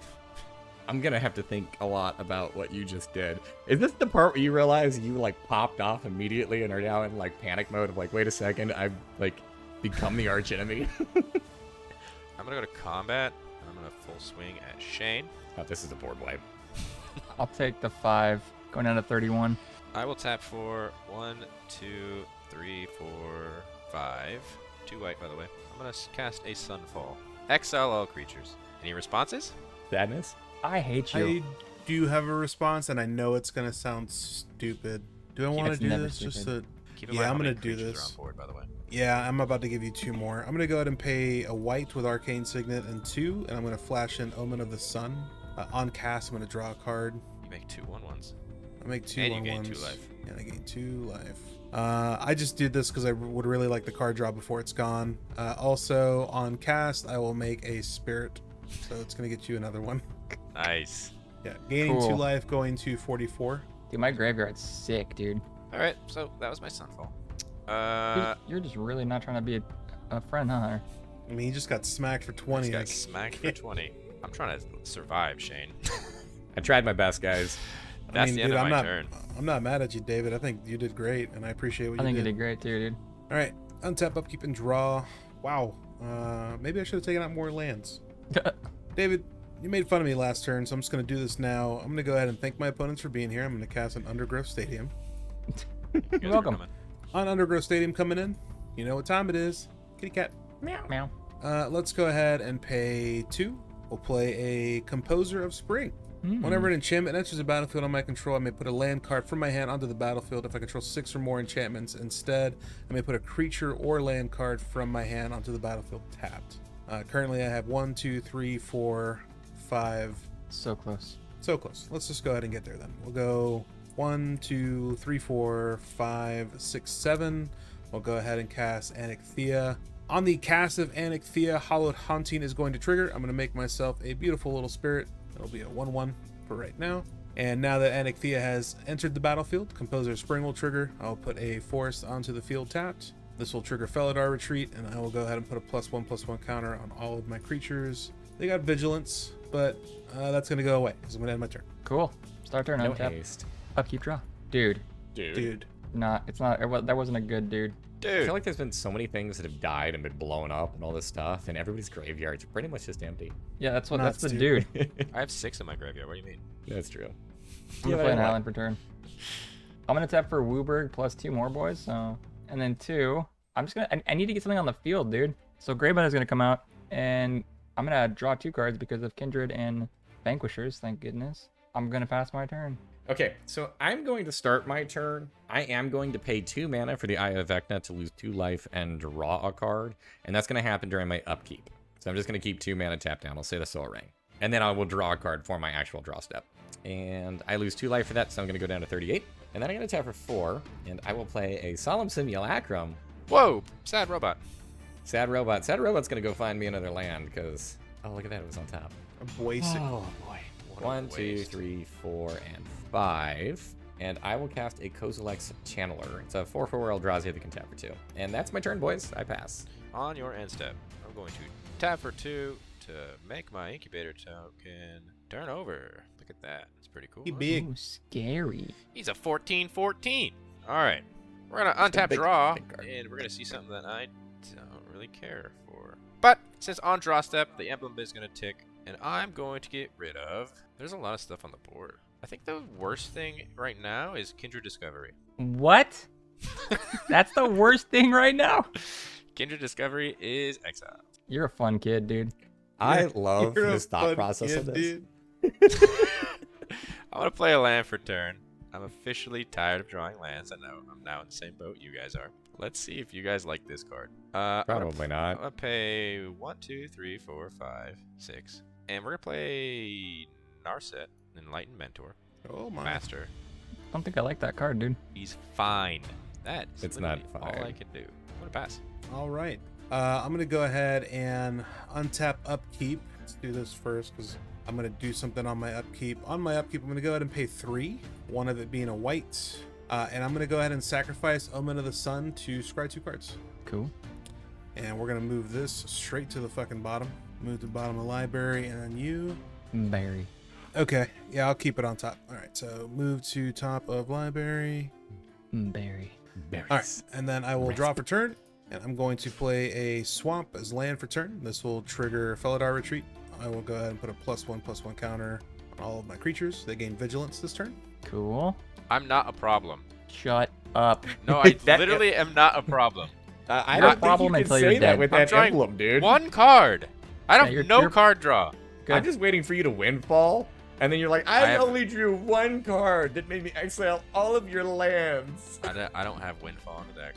S2: I'm gonna have to think a lot about what you just did. Is this the part where you realize you like popped off immediately and are now in like panic mode of like, wait a second, I've like become the arch enemy?
S1: I'm gonna go to combat. And I'm gonna full swing at Shane.
S2: Oh, this is a board wipe.
S4: I'll take the 5. Going down to 31.
S1: I will tap for 1, 2, 3, 4, 5. 2 white, by the way. I'm gonna cast a Sunfall. Exile all creatures. Any responses?
S2: Sadness?
S4: I hate you.
S3: I do have a response, and I know it's gonna sound stupid. Do I want to
S4: It's
S3: do
S4: never
S3: this? Just
S4: stupid.
S3: to...
S1: Keep in
S3: Yeah,
S1: mind
S3: I'm
S1: how many
S3: gonna do
S1: creatures
S3: this.
S1: are on board, by the way.
S3: Yeah, I'm about to give you 2 more. I'm gonna go ahead and pay a white with Arcane Signet and 2, and I'm gonna flash in Omen of the Sun. On cast, I'm gonna draw a card.
S1: You make 2 1/1s.
S3: I make 2
S1: And you
S3: 1/1s.
S1: gain 2 life.
S3: And I gain 2 life. I just did this because I would really like the card draw before it's gone. Also, on cast, I will make a Spirit, so it's gonna get you another one.
S1: Nice.
S3: Yeah, gaining 2
S4: Cool.
S3: life, going to 44.
S4: Dude, my graveyard's sick, dude.
S1: All right, so that was my Sunfall.
S4: You're just really not trying to be a friend, huh?
S3: I mean, he just got smacked for 20.
S1: Just got
S3: like-
S1: smacked for 20. I'm trying to survive, Shane.
S2: I tried my best, guys.
S1: That's the end of
S3: I'm
S1: my
S3: not,
S1: turn.
S3: I'm not mad at you, David. I think you did great, and I appreciate what
S4: I
S3: you
S4: think
S3: did.
S4: you did great too, dude.
S3: All right, untap, upkeep, and draw. Wow. Maybe I should have taken out more lands. David, you made fun of me last turn, so I'm just going to do this now. I'm going to go ahead and thank my opponents for being here. I'm going to cast an Undergrowth Stadium.
S1: You guys
S4: You're
S1: are
S4: welcome.
S1: coming.
S3: On Undergrowth Stadium coming in, you know what time it is. Kitty cat.
S4: Meow.
S3: Let's go ahead and pay 2. We'll play a Composer of Spring. Whenever an enchantment enters the battlefield on my control, I may put a land card from my hand onto the battlefield. If I control 6 or more enchantments, instead, I may put a creature or land card from my hand onto the battlefield tapped. Currently, I have 1, 2, 3, 4, 5.
S4: So close.
S3: So close. Let's just go ahead and get there then. We'll go 1, 2, 3, 4, 5, 6, 7. We'll go ahead and cast Anikthea. On the cast of Anikthea, Hallowed Haunting is going to trigger. I'm going to make myself a beautiful little spirit. It'll be a 1/1 for right now. And now that Anikthea has entered the battlefield, Composer of Spring will trigger. I'll put a forest onto the field tapped. This will trigger Felidar Retreat, and I will go ahead and put a +1/+1 counter on all of my creatures. They got Vigilance, but that's going to go away because I'm going to end my turn.
S4: Cool. Start turn.
S2: No
S4: Untap.
S2: haste.
S4: Upkeep draw. Dude.
S3: Dude.
S4: It's not. That wasn't a good dude.
S2: I
S1: Dude.
S2: feel like there's been so many things that have died and been blown up and all this stuff, and everybody's graveyards are pretty much just empty.
S4: Yeah, that's
S3: Not
S4: the
S3: stupid.
S4: dude.
S1: I have 6 in my graveyard. What do you mean?
S2: That's true.
S4: I'm gonna play an island for turn. I'm gonna tap for Wooburg plus 2 more boys. So, and then 2. I'm just gonna. I need to get something on the field, dude. So Gravemother's gonna come out, and I'm gonna draw 2 cards because of Kindred and Vanquishers. Thank goodness. I'm gonna pass my turn.
S2: Okay, so I'm going to start my turn. I am going to pay 2 mana for the Eye of Vecna to lose 2 life and draw a card, and that's going to happen during my upkeep. So I'm just going to keep 2 mana tapped down. I'll say the Soul Ring, and then I will draw a card for my actual draw step. And I lose 2 life for that, so I'm going to go down to 38. And then I'm going to tap for 4, and I will play a Solemn Simulacrum.
S1: Whoa, sad robot.
S2: Sad Robot. Sad Robot's going to go find me another land, because... Oh, look at that, it was on top.
S3: A boy.
S2: Oh, boy. 1, 2, 3, 4, and 5. And I will cast a Kozilek's Channeler. It's a 4/4 Eldrazi that can tap for 2. And that's my turn, boys. I pass.
S1: On your end step, I'm going to tap for 2 to make my incubator token turn over. Look at that. It's pretty cool.
S3: He
S1: huh?
S3: big.
S4: Ooh, scary.
S1: He's a 14/14. All right. We're going to untap
S2: big-
S1: draw,
S2: big card.
S1: and we're going to see something that I don't really care for. But since on draw step, the emblem is going to tick, and I'm going to get rid of... There's a lot of stuff on the board. I think the worst thing right now is Kindred Discovery.
S4: What? That's the worst thing right now.
S1: Kindred Discovery is exiled.
S4: You're a fun kid, dude.
S2: I love
S3: You're a
S2: his thought
S3: fun
S2: process
S3: kid,
S2: of this.
S3: dude.
S1: I want to play a land for turn. I'm officially tired of drawing lands. I know. I'm now in the same boat you guys are. Let's see if you guys like this card.
S2: Probably
S1: I'm
S2: not.
S1: gonna pay 1, 2, 3, 4, 5, 6, and we're gonna play Narset, Enlightened Mentor,
S3: Oh my.
S1: Master.
S4: I don't think I like that card, dude.
S1: He's fine. That's
S2: It's not
S1: literally all I
S2: fine.
S1: can do. I'm gonna pass.
S3: All right. I'm gonna go ahead and untap upkeep. Let's do this first because I'm gonna do something on my upkeep. On my upkeep, I'm gonna go ahead and pay 3. One of it being a white, and I'm gonna go ahead and sacrifice Omen of the Sun to scry 2 cards.
S4: Cool.
S3: And we're gonna move this straight to the fucking bottom. Move to the bottom of the library, and then you.
S4: Barry.
S3: Okay, yeah, I'll keep it on top. All right, so move to top of library.
S4: Barry.
S3: All right, and then I will draw for turn, and I'm going to play a swamp as land for turn. This will trigger Felidar Retreat. I will go ahead and put a +1/+1 counter on all of my creatures. They gain vigilance this turn.
S4: Cool.
S1: I'm not a problem.
S4: Shut up.
S1: No, I
S2: That-
S1: literally am not a problem.
S2: I
S4: You're a
S2: don't think
S4: problem
S2: you can
S4: until you're
S2: say that
S4: dead.
S2: with
S1: I'm
S2: that
S1: drawing
S2: emblem, dude.
S1: 1 card. I don't
S4: Yeah,
S1: no
S4: you're-
S1: card draw.
S4: Good.
S2: I'm just waiting for you to windfall, and then you're like,
S1: I
S2: I
S1: have-
S2: only drew 1 card that made me exile all of your lands.
S1: I don't have Windfall in the deck.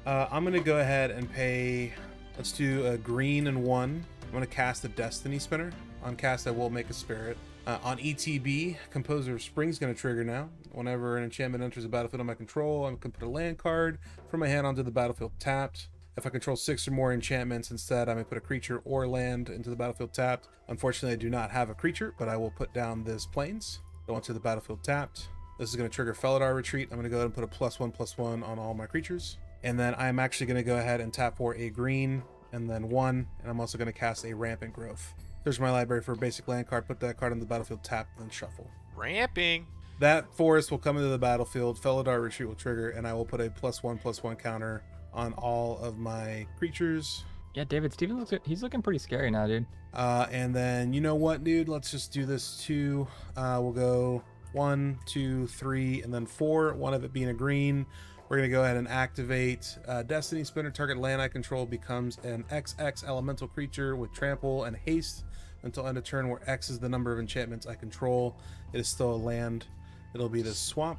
S3: I'm going to go ahead and pay. Let's do a green and 1. I'm going to cast a Destiny Spinner. On cast, I will make a spirit. On ETB, Composer of Spring is going to trigger now. Whenever an enchantment enters the battlefield on my control, I'm going to put a land card from my hand onto the battlefield tapped. If I control 6 or more enchantments instead, I may put a creature or land into the battlefield tapped. Unfortunately, I do not have a creature, but I will put down this Plains. Go onto the battlefield tapped. This is going to trigger Felidar Retreat. I'm going to go ahead and put a +1/+1 on all my creatures. And then I'm actually going to go ahead and tap for a green and then 1. And I'm also going to cast a Rampant Growth. There's my library for a basic land card. Put that card on the battlefield tapped, then shuffle.
S1: Ramping.
S3: That forest will come into the battlefield. Felidar Retreat will trigger, and I will put a +1/+1 counter on all of my creatures.
S4: Yeah, David, Steven he's looking pretty scary now, dude.
S3: And then, you know what, dude? Let's just do this too. We'll go 1, 2, 3, and then 4. One of it being a green. We're going to go ahead and activate Destiny Spinner. Target land I control becomes an XX elemental creature with trample and haste until end of turn, where X is the number of enchantments I control. It is still a land. It'll be the swamp.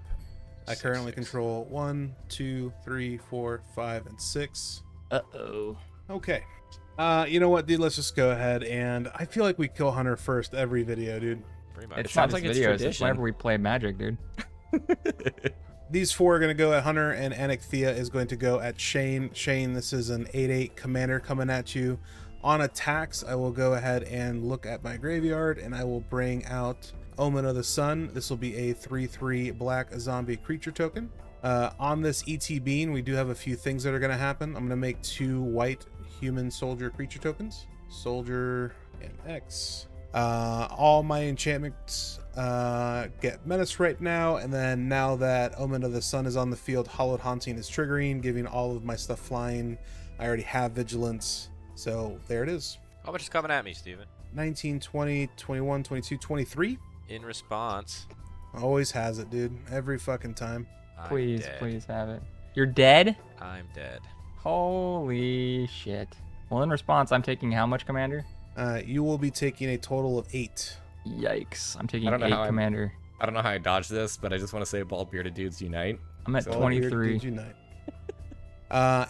S3: I currently control 1, 2, 3, 4, 5, and 6.
S4: Uh-oh.
S3: Okay. You know what, dude? Let's just go ahead, and I feel like we kill Hunter first every video, dude.
S1: Pretty much.
S4: It's
S2: sounds
S4: not just
S2: like it's
S4: videos. It's
S2: tradition.
S4: whenever we play Magic, dude.
S3: These 4 are going to go at Hunter, and Anikthea is going to go at Shane. Shane, this is an 8/8 commander coming at you. On attacks, I will go ahead and look at my graveyard, and I will bring out Omen of the Sun. This will be a 3/3 black zombie creature token. On this ET Bean, we do have a few things that are going to happen. I'm going to make 2 white human soldier creature tokens. Soldier and X. All my enchantments get menaced right now, and then now that Omen of the Sun is on the field, Hallowed Haunting is triggering, giving all of my stuff flying. I already have Vigilance, so there it is.
S1: How much is coming at me, Steven?
S3: 19, 20, 21, 22, 23.
S1: In response,
S3: Always has it, dude. Every fucking time.
S1: I'm
S4: Please,
S1: dead.
S4: please have it. You're dead?
S1: I'm dead.
S4: Holy shit. Well, in response, I'm taking how much, Commander?
S3: You will be taking a total of 8.
S4: Yikes. I'm taking
S2: I don't know
S4: 8,
S2: how
S4: Commander.
S2: I don't know how I dodged this, but I just want to say bald bearded dudes unite.
S4: I'm at
S2: So-
S3: All here
S4: 23.
S3: did unite.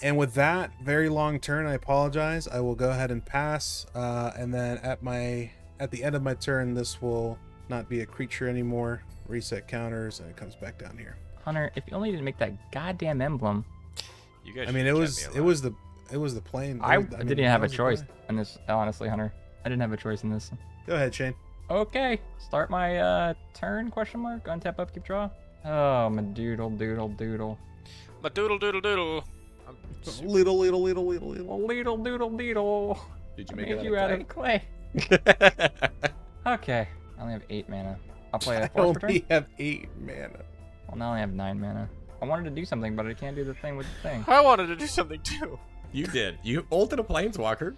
S3: And with that very long turn, I apologize. I will go ahead and pass. And then at the end of my turn, this will not be a creature anymore. Reset counters, and it comes back down here.
S4: Hunter, if you only didn't make that goddamn emblem,
S1: You guys.
S3: I mean,
S1: should've
S3: it
S1: kept me
S3: was
S1: alive.
S3: it was the plane.
S4: I
S3: mean,
S4: didn't have
S3: that
S4: a
S3: was the
S4: choice
S3: play.
S4: in this, honestly, Hunter. I didn't have a choice in this.
S3: Go ahead, Shane.
S4: Okay, start my turn, question mark, untap, upkeep, draw. Oh, my doodle, doodle, doodle.
S1: My doodle doodle doodle. I'm
S3: Little.
S4: Doodle, doodle, doodle.
S2: Did
S4: I
S2: you make
S4: made
S2: it
S4: you out
S2: out
S4: of clay. Okay, I only have 8 mana. I'll play a
S3: I
S4: force return.
S3: only have 8 mana.
S4: Well, now I have 9 mana. I wanted to do something, but I can't do the thing with the thing.
S1: I wanted to do something too.
S2: You did. You ulted a planeswalker.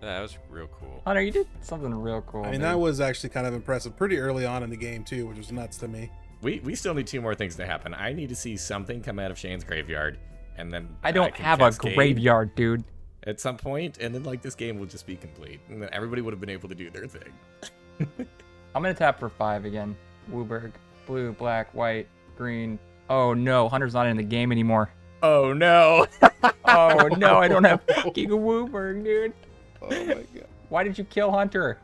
S1: That was real cool.
S4: Hunter, you did something real cool.
S3: I mean,
S4: dude.
S3: that was actually kind of impressive pretty early on in the game, too, which was nuts to me.
S2: We still need 2 more things to happen. I need to see something come out of Shane's graveyard, and then
S4: I don't
S2: can
S4: have a
S2: cascade
S4: graveyard, dude.
S2: at some point, and then like this game will just be complete, and then everybody would have been able to do their thing.
S4: I'm gonna tap for 5 again. Wooburg. Blue, black, white, green. Oh no, Hunter's not in the game anymore.
S2: Oh no!
S4: Oh no, I don't have fucking Wooburg, dude.
S3: Oh my god.
S4: Why did you kill Hunter?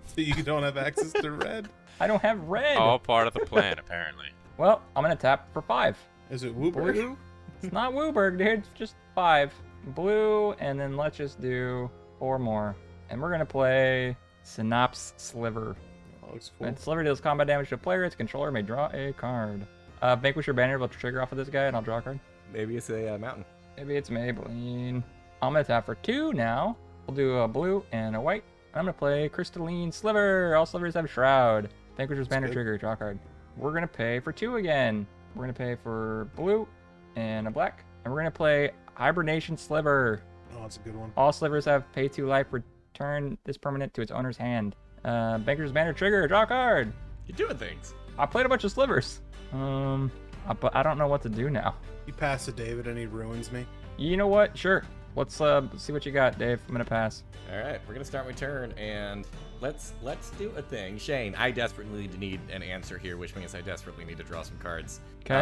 S3: So you don't have access to red?
S4: I don't have red.
S1: All part of the plan, apparently.
S4: Well, I'm gonna tap for 5.
S3: Is it Wooburg?
S4: Blue? It's not Wooburg, dude. It's just 5. Blue, and then let's just do 4 more. And we're gonna play Synapse Sliver.
S3: That looks cool.
S4: When Sliver deals combat damage to a player, its controller may draw a card. Vanquisher banner will trigger off of this guy, and I'll draw a card.
S2: Maybe it's a mountain.
S4: Maybe it's Maybelline. I'm gonna tap for 2 now. We'll do a blue and a white. I'm gonna play Crystalline Sliver. All slivers have Shroud. Vanquisher's banner
S3: good.
S4: trigger, draw a card. We're gonna pay for 2 again. We're gonna pay for blue and a black. And we're gonna play Hibernation Sliver.
S3: Oh, that's a good one.
S4: All slivers have pay 2 life. Return this permanent to its owner's hand. Vanquisher's banner trigger, draw a card.
S2: You're doing things.
S4: I played a bunch of slivers. But I don't know what to do now.
S3: You pass to David and he ruins me.
S4: You know what? Sure. Let's see what you got, Dave. I'm gonna pass.
S2: All right, we're gonna start my turn, and let's do a thing. Shane, I desperately need an answer here, which means I desperately need to draw some cards.
S4: Okay.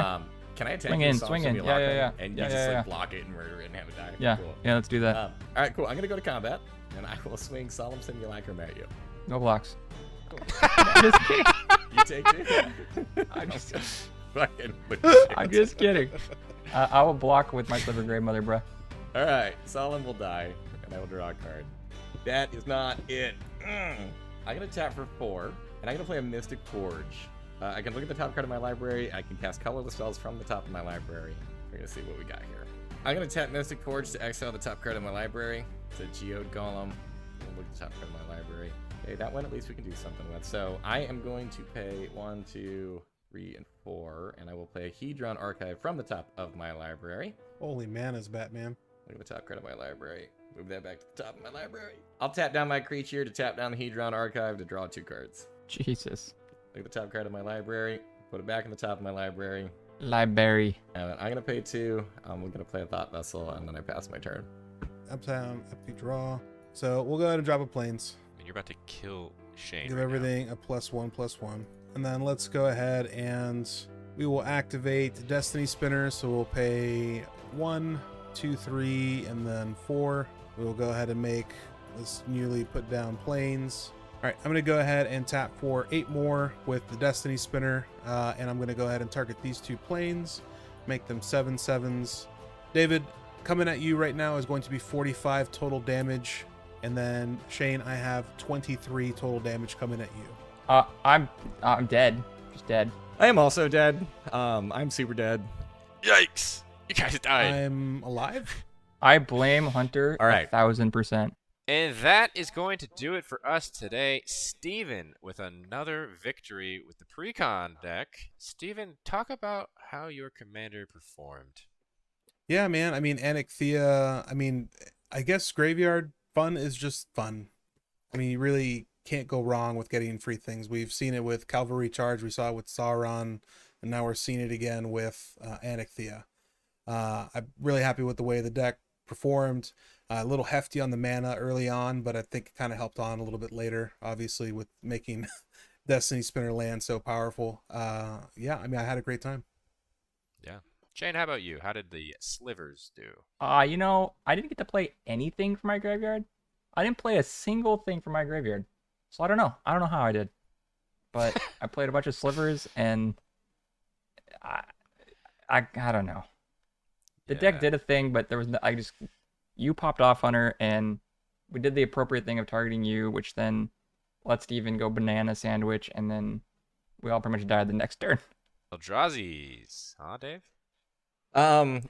S2: Can I attack
S4: Swing
S2: you,
S4: in,
S2: Psalm
S4: swing in.
S2: Simulacrum,
S4: Yeah.
S2: And
S4: Yeah,
S2: you just
S4: yeah.
S2: like block it and murder it and have it die?
S4: Yeah.
S2: Cool.
S4: Yeah. Let's do that.
S2: All right, cool. I'm gonna go to combat, and I will swing Solemn Simulacrum at you.
S4: No blocks. Just kidding.
S2: You take two.
S4: I'm just,
S2: Fucking.
S4: I'm just kidding. I will block with my Sliver Gravemother, bruh.
S2: All right, Solemn will die, and I will draw a card. That is not it. I'm gonna tap for 4, and I'm gonna play a Mystic Forge. I can look at the top card of my library. I can cast colorless spells from the top of my library. We're gonna see what we got here. I'm gonna tap Mystic Forge to exile the top card of my library. It's a Geode Golem. I'll look at the top card of my library. Okay, that one at least we can do something with. So I am going to pay 1, 2, 3, and 4, and I will play a Hedron Archive from the top of my library.
S3: Holy manas, Batman.
S2: Look at the top card of my library. Move that back to the top of my library. I'll tap down my creature to tap down the Hedron Archive to draw 2 cards.
S4: Jesus.
S2: Look at the top card of my library. Put it back in the top of my library.
S4: Library.
S2: And then I'm going to pay 2. I'm going to play a Thought Vessel, and then I pass my turn.
S3: Uptown, empty draw. So we'll go ahead and drop a planes.
S1: And you're about to kill Shane.
S3: Give
S1: right now.
S3: everything a +1/+1. And then let's go ahead and we will activate Destiny Spinner. So we'll pay 1, 2, 3, and then 4. We will go ahead and make this newly put down planes. All right, I'm going to go ahead and tap for 8 more with the Destiny Spinner. And I'm going to go ahead and target these 2 planes, make them 7/7s. David, coming at you right now is going to be 45 total damage. And then Shane, I have 23 total damage coming at you.
S4: I'm dead. Just dead.
S2: I am also dead. I'm super dead.
S1: Yikes! You guys died.
S3: I'm alive.
S4: I blame Hunter.
S2: All right.
S4: 1000%.
S1: And that is going to do it for us today. Steven with another victory with the Precon deck. Steven, talk about how your commander performed.
S3: Yeah, man. I mean, Anikthea. I mean, I guess graveyard fun is just fun. I mean, you really can't go wrong with getting free things. We've seen it with Cavalry Charge, we saw it with Sauron, and now we're seeing it again with Anikthea. I'm really happy with the way the deck performed. A little hefty on the mana early on, but I think it kind of helped on a little bit later, obviously, with making Destiny Spinner land so powerful. Yeah, I mean, I had a great time.
S1: Yeah. Shane, how about you? How did the slivers do?
S4: You know, I didn't get to play anything for my graveyard. I didn't play a single thing for my graveyard. So I don't know. I don't know how I did. But I played a bunch of slivers and I don't know. The deck
S1: Yeah.
S4: did a thing, but there was no, you popped off, Hunter, and we did the appropriate thing of targeting you, which then let Steven go banana sandwich, and then we all pretty much died the next turn.
S1: Eldrazi's, huh, Dave?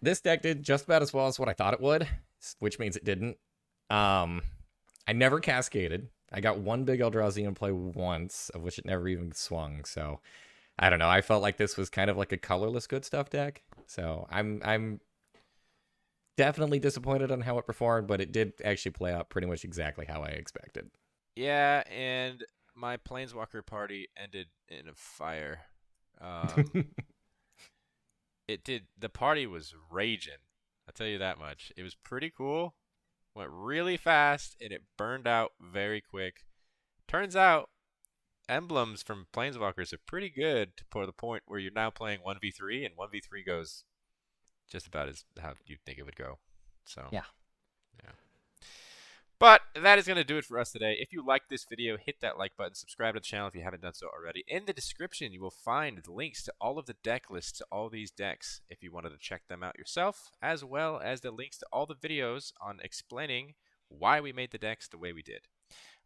S2: This deck did just about as well as what I thought it would, which means it didn't. I never cascaded. I got one big Eldrazi in play once, of which it never even swung. So I don't know. I felt like this was kind of like a colorless good stuff deck. So I'm definitely disappointed on how it performed, but it did actually play out pretty much exactly how I expected.
S1: Yeah, and my Planeswalker party ended in a fire. It did. The party was raging. I'll tell you that much. It was pretty cool. Went really fast, and it burned out very quick. Turns out, emblems from Planeswalkers are pretty good to the point where you're now playing 1v3, and 1v3 goes just about as how you'd think it would go. So
S4: Yeah.
S1: yeah. But that is going to do it for us today. If you liked this video, hit that like button. Subscribe to the channel if you haven't done so already. In the description, you will find the links to all of the deck lists to all these decks if you wanted to check them out yourself, as well as the links to all the videos on explaining why we made the decks the way we did.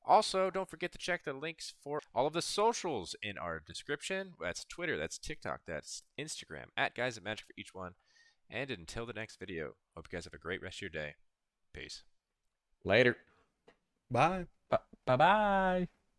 S1: Also, don't forget to check the links for all of the socials in our description. That's Twitter, that's TikTok, that's Instagram, @GuysAtMagic for each one. And until the next video, hope you guys have a great rest of your day. Peace.
S2: Later.
S3: Bye.
S4: Bye bye.